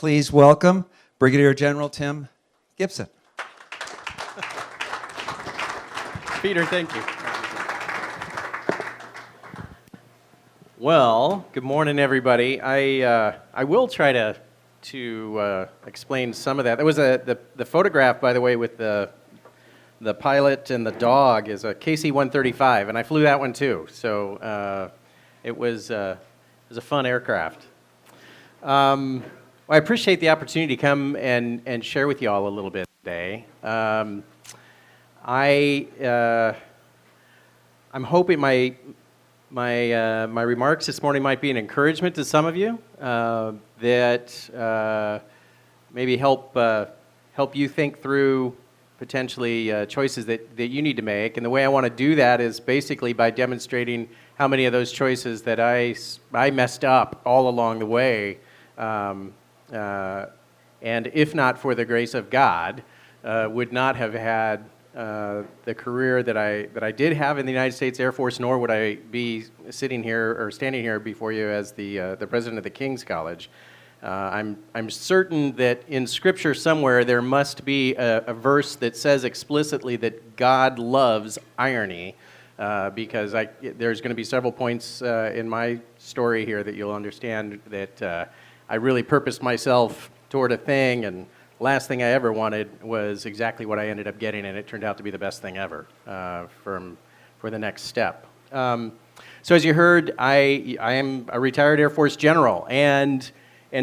please welcome Brigadier General Tim Gibson. Peter, thank you. Well, good morning, everybody. I will try to explain some of that. There was the photograph, by the way, with the pilot and the dog is a KC-135, and I flew that one too. So it was a fun aircraft. Well, I appreciate the opportunity to come and share with you all a little bit today. I'm hoping my remarks this morning might be an encouragement to some of you that maybe help you think through potentially choices that you need to make. And the way I want to do that is basically by demonstrating how many of those choices that I messed up all along the way, and if not for the grace of God, would not have had the career that I did have in the United States Air Force, nor would I be sitting here or standing here before you as the president of the King's College. I'm certain that in Scripture somewhere there must be a verse that says explicitly that God loves irony, because there's going to be several points in my story here that you'll understand that I really purposed myself toward a thing, and last thing I ever wanted was exactly what I ended up getting, and it turned out to be the best thing ever for the next step. So as you heard, I am a retired Air Force general, and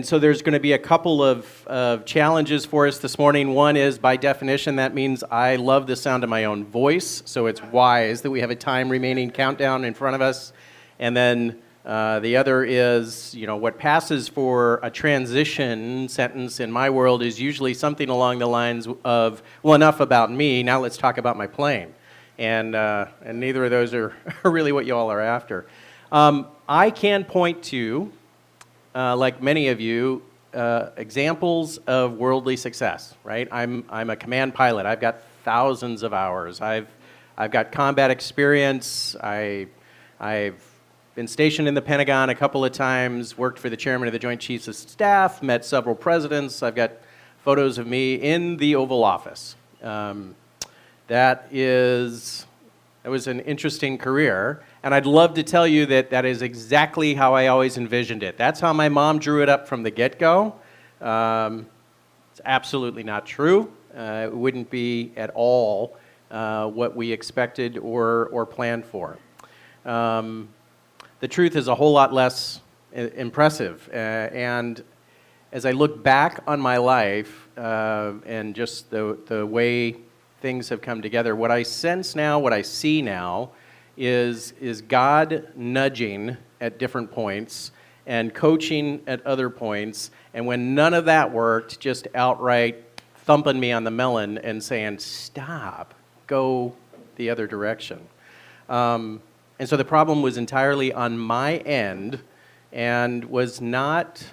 so there's going to be a couple of challenges for us this morning. One is, by definition, that means I love the sound of my own voice, so it's wise that we have a time remaining countdown in front of us. And then the other is, what passes for a transition sentence in my world is usually something along the lines of, well, enough about me, now let's talk about my plane. And neither of those are really what you all are after. I can point to, like many of you, examples of worldly success, right? I'm a command pilot. I've got thousands of hours. I've got combat experience. I've been stationed in the Pentagon a couple of times, worked for the chairman of the Joint Chiefs of Staff, met several presidents. I've got photos of me in the Oval Office. That was an interesting career, and I'd love to tell you that is exactly how I always envisioned it. That's how my mom drew it up from the get-go. It's absolutely not true. It wouldn't be at all what we expected or planned for. The truth is a whole lot less impressive, and as I look back on my life and just the way things have come together, what I sense now, what I see now, is God nudging at different points and coaching at other points, and when none of that worked, just outright thumping me on the melon and saying, stop, go the other direction. And so the problem was entirely on my end, and it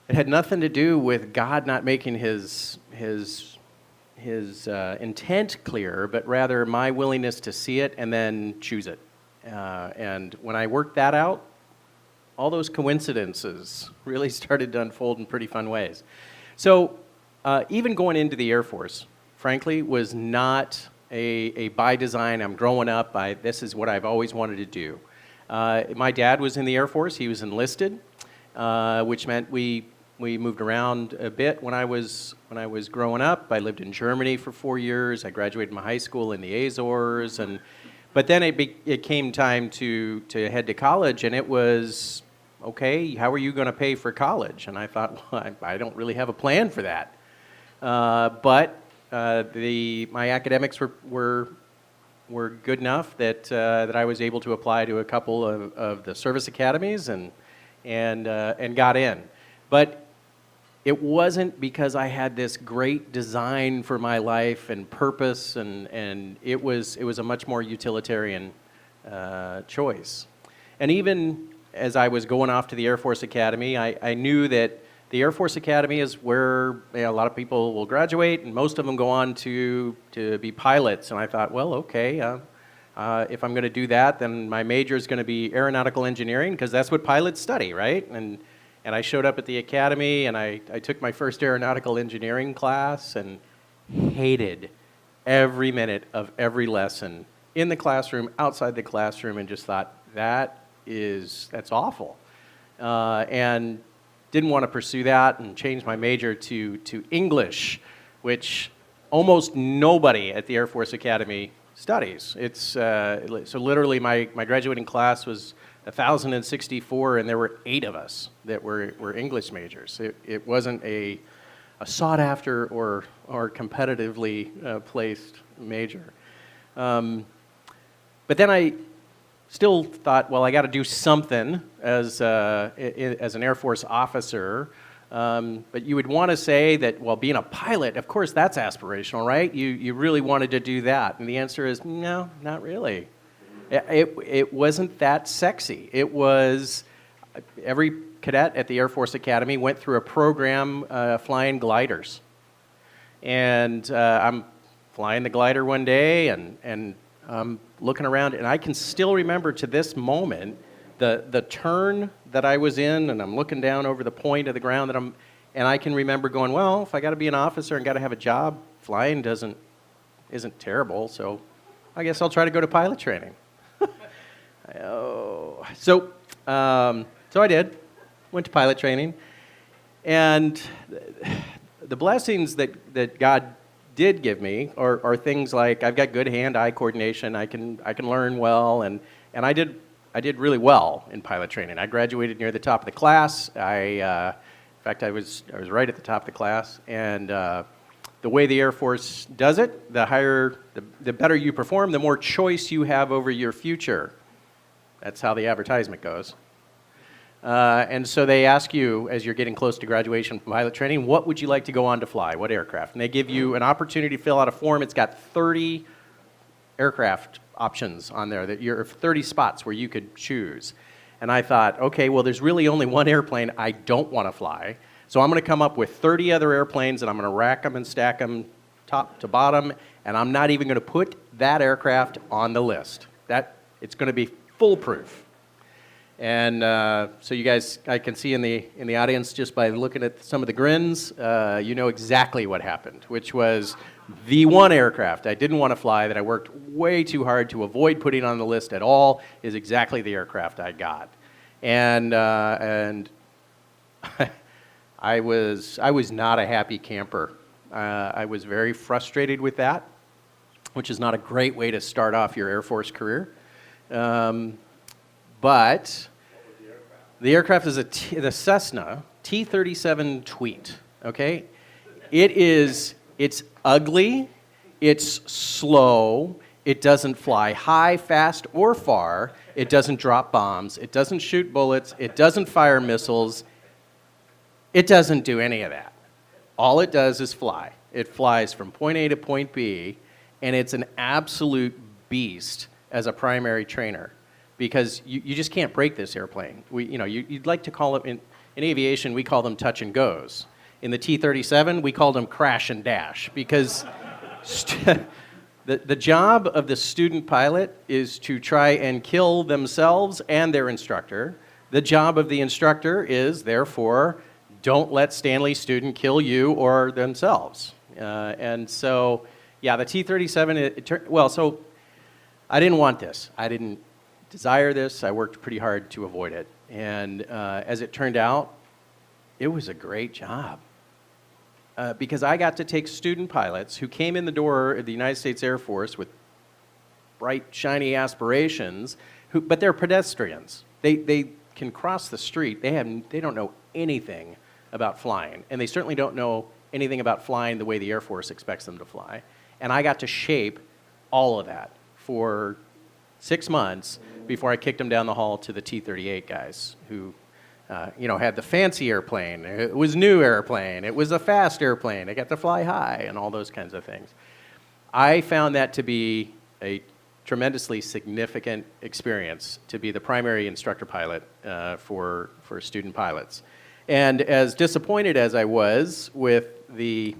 had nothing to do with God not making his intent clear, but rather my willingness to see it and then choose it. And when I worked that out, all those coincidences really started to unfold in pretty fun ways. So even going into the Air Force, frankly, was not a by design. I'm growing up. This is what I've always wanted to do. My dad was in the Air Force. He was enlisted, which meant we moved around a bit when I was growing up. I lived in Germany for 4 years. I graduated my high school in the Azores, but then it came time to head to college, and it was, okay, how are you going to pay for college? And I thought, well, I don't really have a plan for that. But my academics were good enough that I was able to apply to a couple of the service academies and got in. But it wasn't because I had this great design for my life and purpose, and it was a much more utilitarian choice. And even as I was going off to the Air Force Academy, I knew that the Air Force Academy is where a lot of people will graduate, and most of them go on to be pilots. And I thought, well, okay, if I'm going to do that, then my major is going to be aeronautical engineering, because that's what pilots study, right? And I showed up at the academy, and I took my first aeronautical engineering class and hated every minute of every lesson in the classroom, outside the classroom, and just thought, that's awful. And didn't want to pursue that and changed my major to English, which almost nobody at the Air Force Academy studies. It's so literally my graduating class was 1,064, and there were 8 of us that were English majors. It wasn't a sought after or competitively placed major. But then I still thought, well, I got to do something as an Air Force officer. But you would want to say that, well, being a pilot, of course, that's aspirational, right? You really wanted to do that. And the answer is, no, not really. It wasn't that sexy. It was, every cadet at the Air Force Academy went through a program flying gliders. And I'm flying the glider one day, and I'm looking around, and I can still remember to this moment the turn that I was in, and I'm looking down over the point of the ground and I can remember going, well, if I got to be an officer and got to have a job, flying isn't terrible, so I guess I'll try to go to pilot training. So I did, went to pilot training, and the blessings that God did give me are things like I've got good hand-eye coordination. I can learn well, and I did really well in pilot training. I graduated near the top of the class. In fact, I was right at the top of the class. And the way the Air Force does it, the better you perform, the more choice you have over your future. That's how the advertisement goes. And so they ask you, as you're getting close to graduation from pilot training, what would you like to go on to fly? What aircraft? And they give you an opportunity to fill out a form. It's got 30 aircraft options on there, that you're 30 spots where you could choose. And I thought, okay, well, there's really only one airplane I don't want to fly. So I'm going to come up with 30 other airplanes, and I'm going to rack them and stack them top to bottom, and I'm not even going to put that aircraft on the list. It's going to be foolproof. And so you guys, I can see in the audience, just by looking at some of the grins, you know exactly what happened, which was the one aircraft I didn't want to fly, that I worked way too hard to avoid putting on the list at all, is exactly the aircraft I got. And I was not a happy camper. I was very frustrated with that, which is not a great way to start off your Air Force career. But the aircraft is the Cessna T-37 Tweet, okay? It's ugly, it's slow, it doesn't fly high, fast, or far, it doesn't drop bombs, it doesn't shoot bullets, it doesn't fire missiles, it doesn't do any of that. All it does is fly. It flies from point A to point B, and it's an absolute beast as a primary trainer, because you just can't break this airplane. You'd like to call it, in aviation, we call them touch and goes. In the T-37, we called them crash and dash, because the job of the student pilot is to try and kill themselves and their instructor. The job of the instructor is, therefore, don't let Stanley's student kill you or themselves. And so, yeah, the T-37, so I didn't want this. I didn't desire this. I worked pretty hard to avoid it. And as it turned out, it was a great job. Because I got to take student pilots who came in the door of the United States Air Force with bright, shiny aspirations, but they're pedestrians. They can cross the street. They don't know anything about flying, and they certainly don't know anything about flying the way the Air Force expects them to fly. And I got to shape all of that for 6 months before I kicked them down the hall to the T-38 guys who had the fancy airplane. It was new airplane. It was a fast airplane. I got to fly high and all those kinds of things. I found that to be a tremendously significant experience to be the primary instructor pilot for student pilots. And as disappointed as I was with the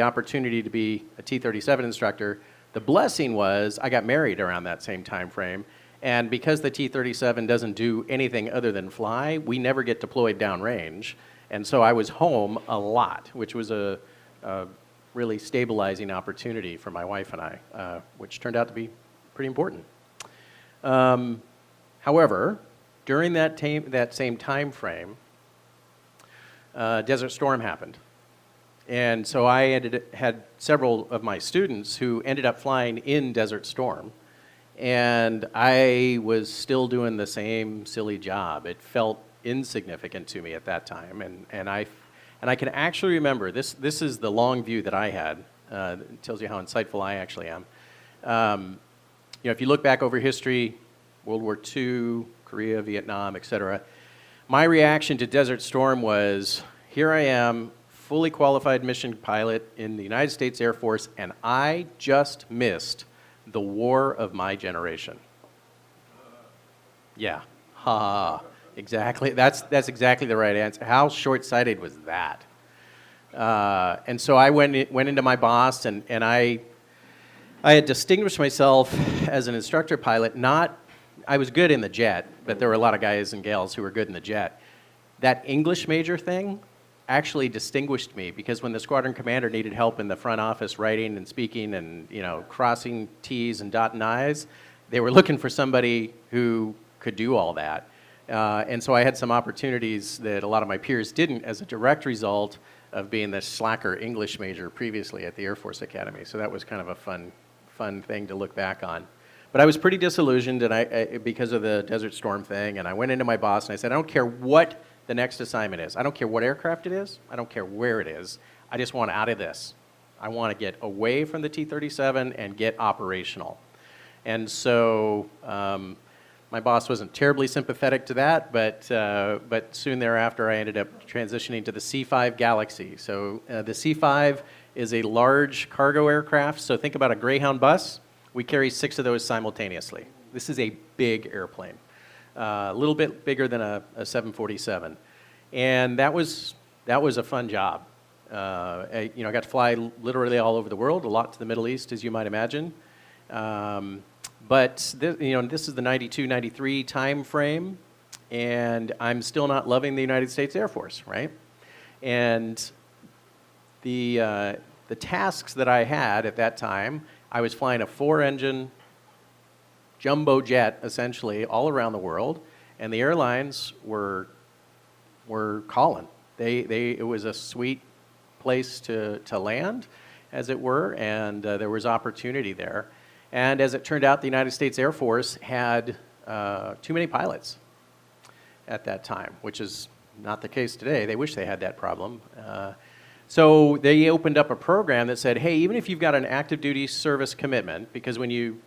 opportunity to be a T-37 instructor, the blessing was I got married around that same time frame, And because the T-37 doesn't do anything other than fly, we never get deployed downrange. And so I was home a lot, which was a really stabilizing opportunity for my wife and I, which turned out to be pretty important. However, during that same time frame, Desert Storm happened. And so I had several of my students who ended up flying in Desert Storm. And I was still doing the same silly job. It felt insignificant to me at that time. And I can actually remember, this is the long view that I had. It tells you how insightful I actually am. If you look back over history, World War II, Korea, Vietnam, etc., my reaction to Desert Storm was, here I am, fully qualified mission pilot in the United States Air Force, and I just missed the war of my generation. Yeah, ha, exactly. That's exactly the right answer. How short-sighted was that? And so I went into my boss, and I had distinguished myself as an instructor pilot. I was good in the jet, but there were a lot of guys and gals who were good in the jet. That English major thing actually distinguished me, because when the squadron commander needed help in the front office writing and speaking and crossing T's and dotting I's, they were looking for somebody who could do all that. And so I had some opportunities that a lot of my peers didn't as a direct result of being the slacker English major previously at the Air Force Academy. So that was kind of a fun thing to look back on. But I was pretty disillusioned because of the Desert Storm thing, and I went into my boss and I said, I don't care what the next assignment is. I don't care what aircraft it is. I don't care where it is. I just want out of this. I want to get away from the T-37 and get operational. And so my boss wasn't terribly sympathetic to that, but soon thereafter I ended up transitioning to the C-5 Galaxy. So the C-5 is a large cargo aircraft. So think about a Greyhound bus. We carry 6 of those simultaneously. This is a big airplane. A little bit bigger than a 747, and that was a fun job. I got to fly literally all over the world, a lot to the Middle East, as you might imagine. But this is the 92, 93 time frame, and I'm still not loving the United States Air Force, right? And the tasks that I had at that time, I was flying a 4-engine jumbo jet, essentially, all around the world, and the airlines were calling. It was a sweet place to land, as it were, and there was opportunity there. And as it turned out, the United States Air Force had too many pilots at that time, which is not the case today. They wish they had that problem. So they opened up a program that said, hey, even if you've got an active duty service commitment, because when you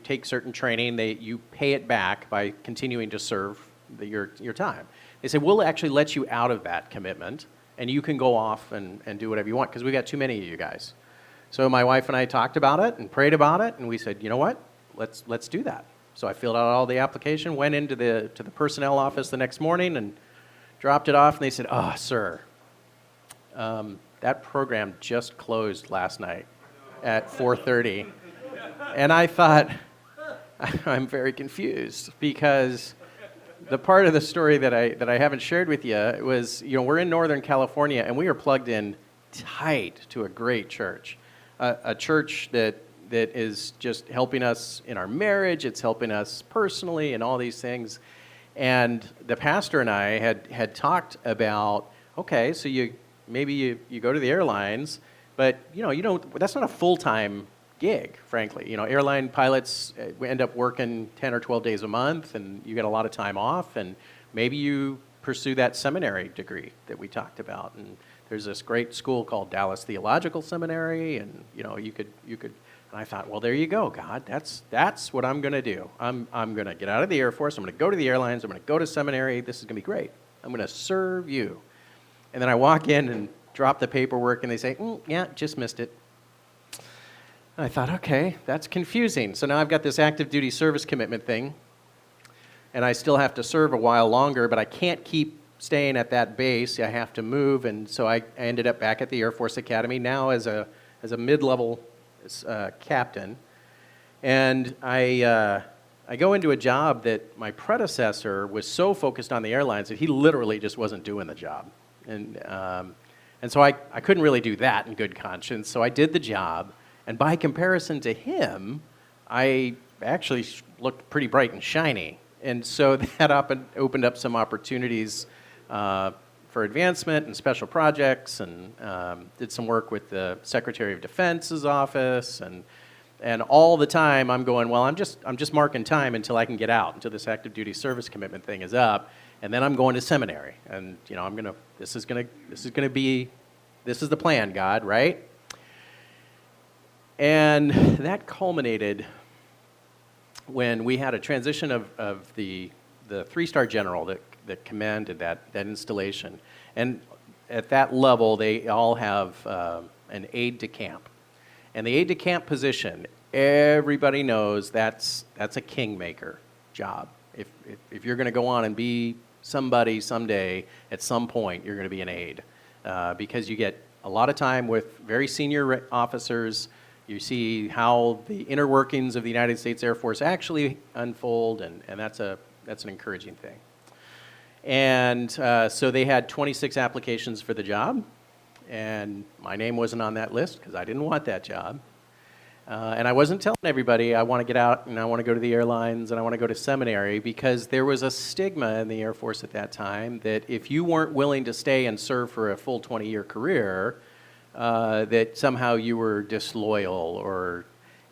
take certain training, you pay it back by continuing to serve your time. They said, we'll actually let you out of that commitment, and you can go off and do whatever you want, because we got too many of you guys. So my wife and I talked about it and prayed about it, and we said, you know what, let's do that. So I filled out all the application, went into the personnel office the next morning and dropped it off, and they said, oh, sir, that program just closed last night at 4:30. And I thought, I'm very confused, because the part of the story that I haven't shared with you was, we're in Northern California, and we are plugged in tight to a great church, a church that is just helping us in our marriage. It's helping us personally and all these things. And the pastor and I had talked about, okay, so maybe you go to the airlines, but you don't. That's not a full-time gig, frankly. Airline pilots end up working 10 or 12 days a month, and you get a lot of time off, and maybe you pursue that seminary degree that we talked about. And there's this great school called Dallas Theological Seminary, and you could. And I thought, well, there you go, God. That's what I'm going to do. I'm going to get out of the Air Force. I'm going to go to the airlines. I'm going to go to seminary. This is going to be great. I'm going to serve you. And then I walk in and drop the paperwork, and they say, yeah, just missed it. I thought, okay, that's confusing. So now I've got this active duty service commitment thing, and I still have to serve a while longer, but I can't keep staying at that base. I have to move, and so I ended up back at the Air Force Academy now as a mid-level captain. And I I go into a job that my predecessor was so focused on the airlines that he literally just wasn't doing the job. And so I couldn't really do that in good conscience, so I did the job. And by comparison to him, I actually looked pretty bright and shiny. And so that opened up some opportunities for advancement and special projects, and did some work with the Secretary of Defense's office, and all the time I'm going, well, I'm just marking time until I can get out, until this active duty service commitment thing is up, and then I'm going to seminary, and this is the plan, God, right? And that culminated when we had a transition of the 3-star general that commanded that installation. And at that level, they all have an aide de camp. And the aide de camp position, everybody knows that's a kingmaker job. If you're going to go on and be somebody someday, at some point, you're going to be an aide. Because you get a lot of time with very senior officers. You see how the inner workings of the United States Air Force actually unfold, and that's an encouraging thing. And so they had 26 applications for the job, and my name wasn't on that list because I didn't want that job. And I wasn't telling everybody I want to get out and I want to go to the airlines and I want to go to seminary, because there was a stigma in the Air Force at that time that if you weren't willing to stay and serve for a full 20-year career, that somehow you were disloyal,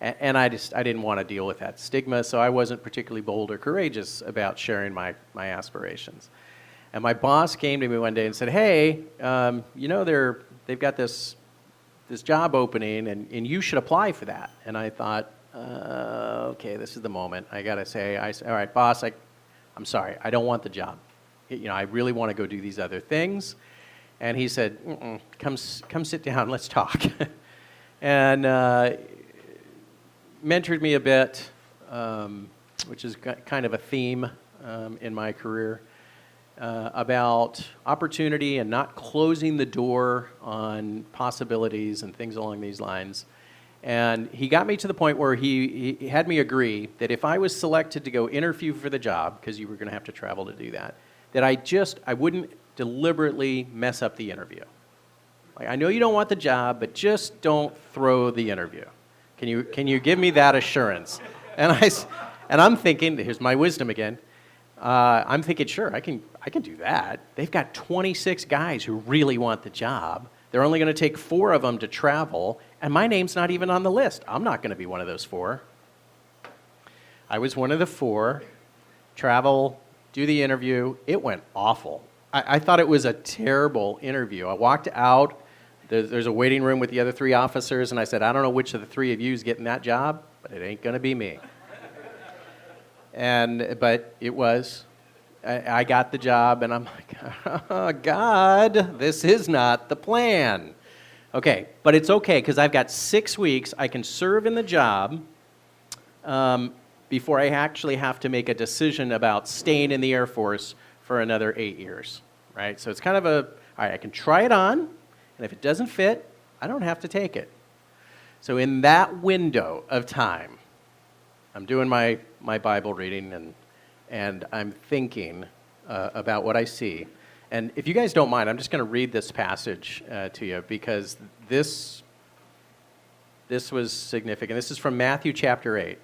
and I didn't want to deal with that stigma, so I wasn't particularly bold or courageous about sharing my aspirations. And my boss came to me one day and said, hey, they've got this job opening, and you should apply for that. And I thought, okay, this is the moment. I got to say, all right, boss, I'm sorry, I don't want the job. I really want to go do these other things. And he said, come sit down, let's talk. And mentored me a bit, which is kind of a theme in my career, about opportunity and not closing the door on possibilities and things along these lines. And he got me to the point where he had me agree that if I was selected to go interview for the job, because you were going to have to travel to do that I wouldn't deliberately mess up the interview. Like, I know you don't want the job, but just don't throw the interview. Can you give me that assurance? And I'm thinking, here's my wisdom again. I'm thinking, sure, I can do that. They've got 26 guys who really want the job. They're only going to take 4 of them to travel, and my name's not even on the list. I'm not going to be one of those 4. I was one of the 4. Travel, do the interview. It went awful. I thought it was a terrible interview. I walked out. There's a waiting room with the other 3 officers, and I said, I don't know which of the 3 of you is getting that job, but it ain't going to be me. But it was. I got the job, and I'm like, oh, God, this is not the plan. Okay, but it's okay, because I've got 6 weeks. I can serve in the job before I actually have to make a decision about staying in the Air Force for another 8 years, right? So it's kind of all right, I can try it on, and if it doesn't fit, I don't have to take it. So in that window of time, I'm doing my Bible reading, and I'm thinking about what I see. And if you guys don't mind, I'm just going to read this passage to you, because this was significant. This is from Matthew chapter 8.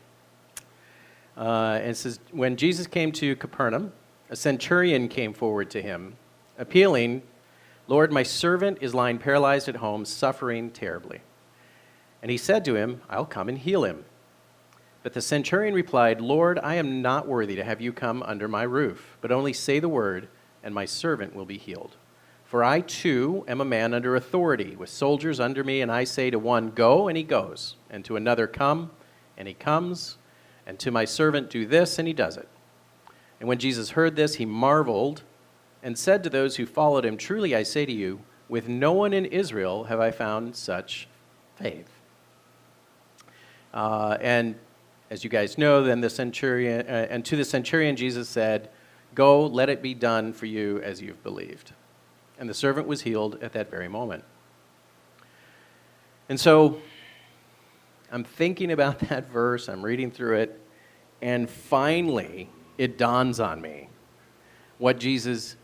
And it says, when Jesus came to Capernaum, a centurion came forward to him, appealing, Lord, my servant is lying paralyzed at home, suffering terribly. And he said to him, I'll come and heal him. But the centurion replied, Lord, I am not worthy to have you come under my roof, but only say the word, and my servant will be healed. For I, too, am a man under authority, with soldiers under me, and I say to one, go, and he goes, and to another, come, and he comes, and to my servant, do this, and he does it. And when Jesus heard this, he marveled and said to those who followed him, truly I say to you, with no one in Israel have I found such faith. And as you guys know, then the centurion, and to the centurion Jesus said, go, let it be done for you as you've believed. And the servant was healed at that very moment. And so I'm thinking about that verse, I'm reading through it, And finally, it dawns on me what Jesus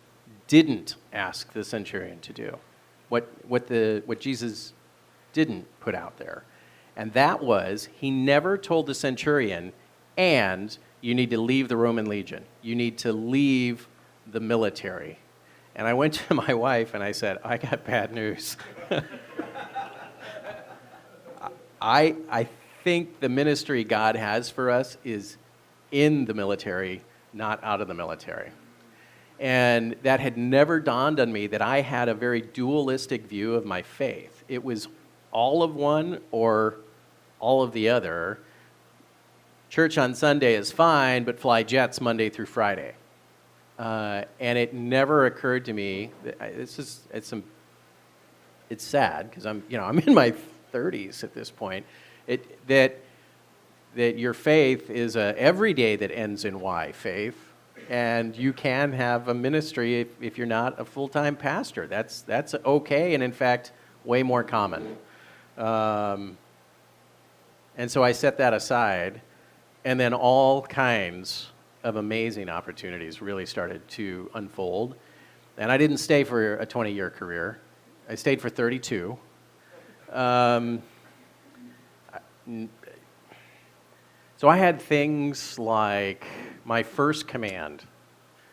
didn't ask the centurion to do, what Jesus didn't put out there. And that was, he never told the centurion, and you need to leave the Roman legion. You need to leave the military. And I went to my wife and I said, I got bad news. I think the ministry God has for us is in the military, not out of the military. And that had never dawned on me that I had a very dualistic view of my faith. It was all of one or all of the other. Church on Sunday is fine, but fly jets Monday through Friday. And it never occurred to me that it's sad because I'm in my 30s at this point. That your faith is a everyday that ends in Y faith, and you can have a ministry if you're not a full-time pastor. That's okay, and in fact, way more common. And so I set that aside, and then all kinds of amazing opportunities really started to unfold. And I didn't stay for a 20-year career. I stayed for 32. So I had things like my first command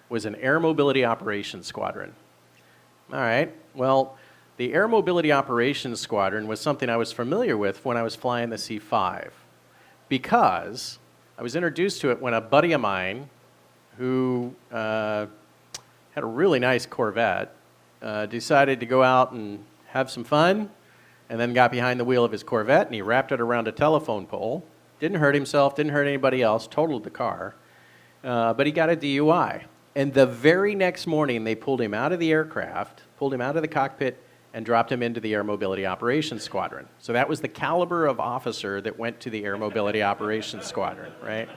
was an Air Mobility Operations Squadron. All right, well, the Air Mobility Operations Squadron was something I was familiar with when I was flying the C-5 because I was introduced to it when a buddy of mine who had a really nice Corvette decided to go out and have some fun and then got behind the wheel of his Corvette and he wrapped it around a telephone pole. Didn't hurt himself, didn't hurt anybody else, totaled the car, but he got a DUI. And the very next morning, they pulled him out of the aircraft, pulled him out of the cockpit, and dropped him into the Air Mobility Operations Squadron. So that was the caliber of officer that went to the Air Mobility Operations Squadron, right?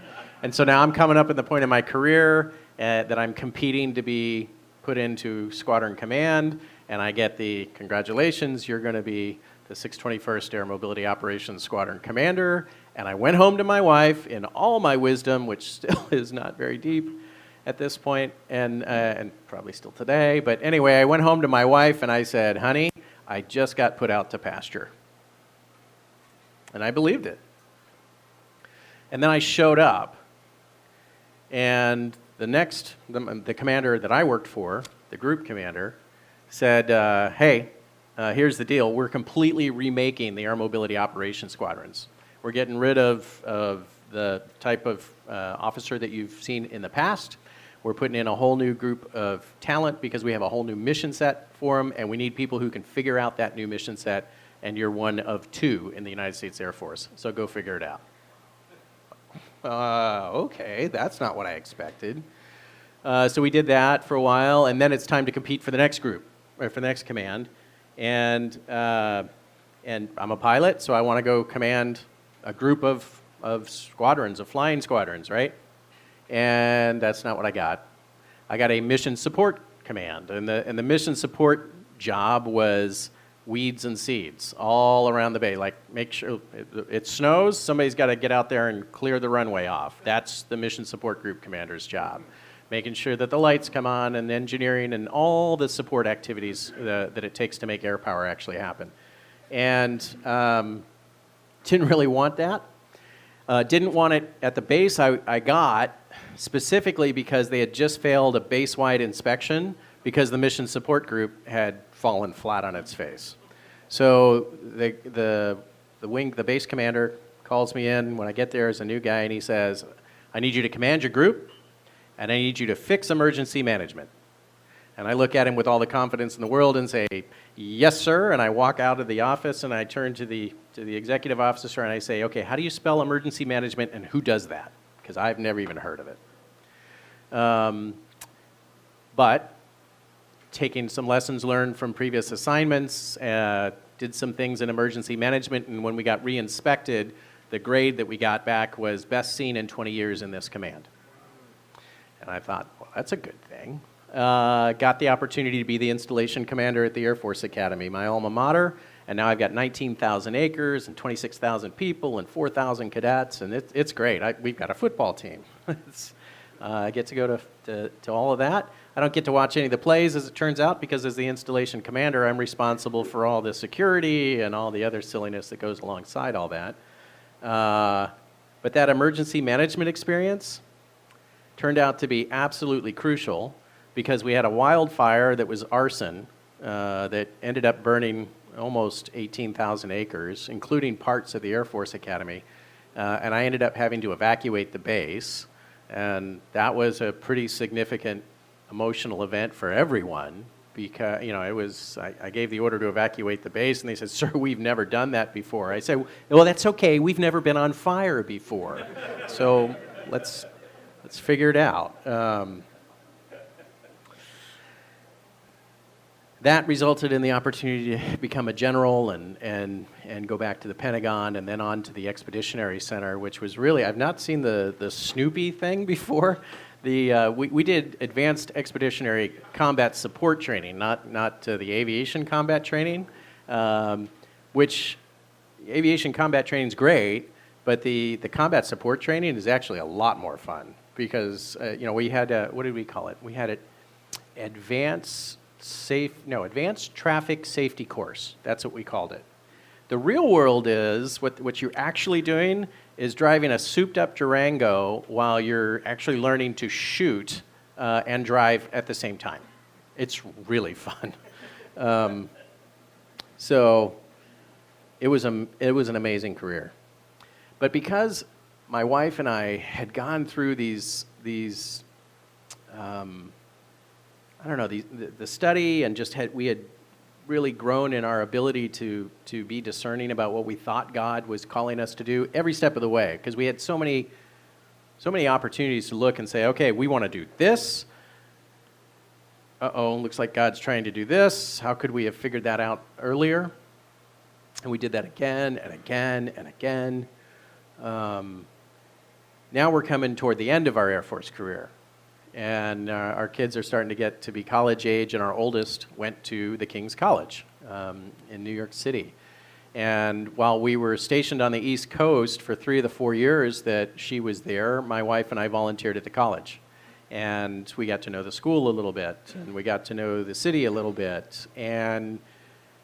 And so now I'm coming up at the point in my career that I'm competing to be put into Squadron Command, and I get the congratulations, you're going to be the 621st Air Mobility Operations Squadron Commander. And I went home to my wife in all my wisdom, which still is not very deep at this point, and probably still today. But anyway, I went home to my wife and I said, honey, I just got put out to pasture. And I believed it. And then I showed up, and the commander that I worked for, the group commander, said, hey, here's the deal. We're completely remaking the Air Mobility Operations Squadrons. We're getting rid of the type of officer that you've seen in the past. We're putting in a whole new group of talent because we have a whole new mission set for them, and we need people who can figure out that new mission set, and you're one of two in the United States Air Force, so go figure it out. Okay, that's not what I expected. So we did that for a while, and then it's time to compete for the next group, or for the next command, and I'm a pilot, so I want to go command a group of squadrons, of flying squadrons, right? And that's not what I got. I got a mission support command, and the mission support job was weeds and seeds all around the bay. Like, make sure it snows, somebody's got to get out there and clear the runway off. That's the mission support group commander's job. Making sure that the lights come on and engineering and all the support activities that it takes to make air power actually happen. And didn't really want that. Didn't want it at the base I got, specifically because they had just failed a base-wide inspection because the mission support group had fallen flat on its face. So the base commander calls me in when I get there as a new guy, and he says, I need you to command your group, and I need you to fix emergency management. And I look at him with all the confidence in the world and say, yes, sir. And I walk out of the office and I turn to the executive officer and I say, okay, how do you spell emergency management and who does that? Because I've never even heard of it. But taking some lessons learned from previous assignments, did some things in emergency management, and when we got re-inspected, the grade that we got back was best seen in 20 years in this command. And I thought, well, that's a good thing. Got the opportunity to be the installation commander at the Air Force Academy, my alma mater, And now I've got 19,000 acres and 26,000 people and 4,000 cadets, and it's great. We've got a football team. I get to go to all of that. I don't get to watch any of the plays, as it turns out, because as the installation commander, I'm responsible for all the security and all the other silliness that goes alongside all that. But that emergency management experience turned out to be absolutely crucial, because we had a wildfire that was arson that ended up burning almost 18,000 acres, including parts of the Air Force Academy. And I ended up having to evacuate the base. And that was a pretty significant emotional event for everyone, because, it was, I gave the order to evacuate the base, and they said, "Sir, we've never done that before." I said, "Well, that's okay. We've never been on fire before. So let's figure it out." That resulted in the opportunity to become a general and go back to the Pentagon and then on to the Expeditionary Center, which was really, I've not seen the Snoopy thing before. We did advanced expeditionary combat support training, not the aviation combat training, which aviation combat training is great, but the combat support training is actually a lot more fun, because we had what did we call it? We had it advanced traffic safety course. That's what we called it. The real world is, what you're actually doing is driving a souped-up Durango while you're actually learning to shoot and drive at the same time. It's really fun. So it was an amazing career. But because my wife and I had gone through these the study, and we had really grown in our ability to be discerning about what we thought God was calling us to do every step of the way, because we had so many opportunities to look and say, okay, we want to do this. Looks like God's trying to do this. How could we have figured that out earlier? And we did that again and again and again. Now we're coming toward the end of our Air Force career. And our kids are starting to get to be college age, and our oldest went to the King's College in New York City. And while we were stationed on the East Coast for 3 of the 4 years that she was there, my wife and I volunteered at the college. And we got to know the school a little bit, and we got to know the city a little bit. And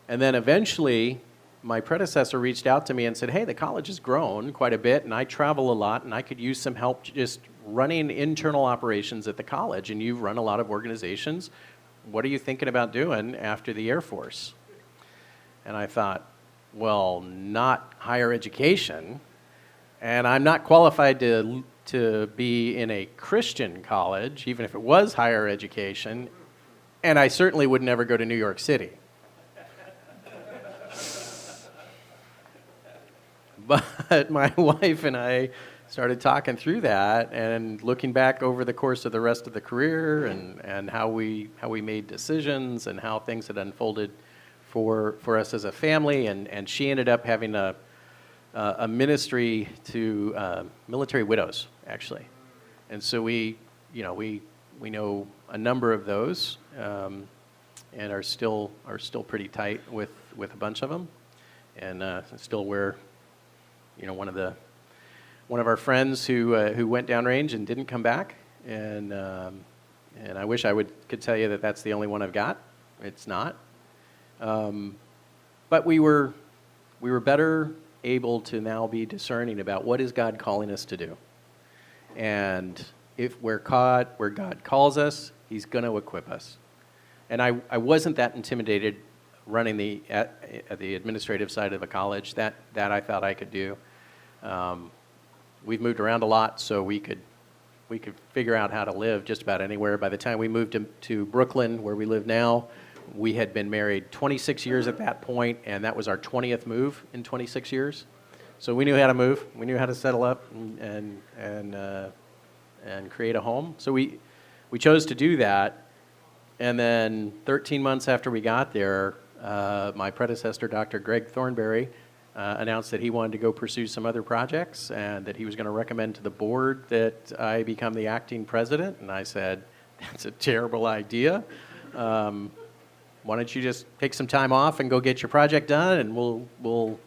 then eventually, my predecessor reached out to me and said, "Hey, the college has grown quite a bit, and I travel a lot, and I could use some help just running internal operations at the college, and you've run a lot of organizations. What are you thinking about doing after the Air Force?" And I thought, well, not higher education, and I'm not qualified to be in a Christian college, even if it was higher education, and I certainly would never go to New York City. But my wife and I started talking through that and looking back over the course of the rest of the career, and how we made decisions and how things had unfolded for us as a family. And she ended up having a ministry to military widows, actually. And so we know a number of those, and are still pretty tight with a bunch of them, and still wear. One of our friends who went downrange and didn't come back, and I wish I could tell you that that's the only one I've got. It's not. But we were better able to now be discerning about what is God calling us to do, and if where God calls us, He's going to equip us. And I wasn't that intimidated running at the administrative side of a college. That I thought I could do. We've moved around a lot, so we could figure out how to live just about anywhere. By the time we moved to Brooklyn, where we live now, we had been married 26 years at that point, and that was our 20th move in 26 years. So we knew how to move. We knew how to settle up and create a home. So we chose to do that. And then 13 months after we got there, my predecessor, Dr. Greg Thornberry, announced that he wanted to go pursue some other projects, and that he was going to recommend to the board that I become the acting president. And I said, "That's a terrible idea." why don't you just take some time off and go get your project done, and we'll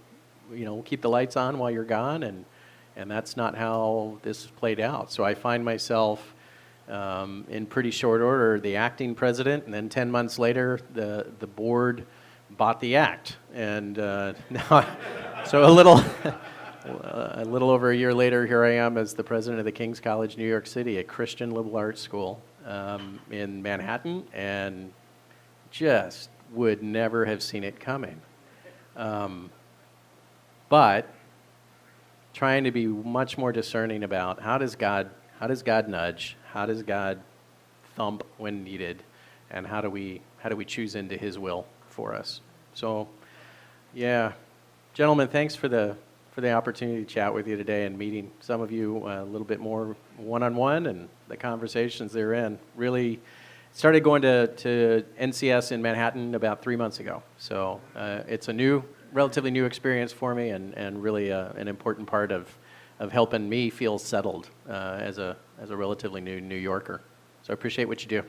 keep the lights on while you're gone, and that's not how this played out. So I find myself in pretty short order the acting president, and then 10 months later the board bought the act, and now so a little over a year later, here I am as the president of the King's College, New York City, a Christian liberal arts school in Manhattan, and just would never have seen it coming. But trying to be much more discerning about how does God nudge, how does God thump when needed, and how do we choose into His will for us. So, yeah, gentlemen, thanks for the opportunity to chat with you today and meeting some of you a little bit more one-on-one, and the conversations therein. Really started going to NCS in Manhattan about 3 months ago. So it's a relatively new experience for me, and really an important part of helping me feel settled as a relatively new New Yorker. So I appreciate what you do.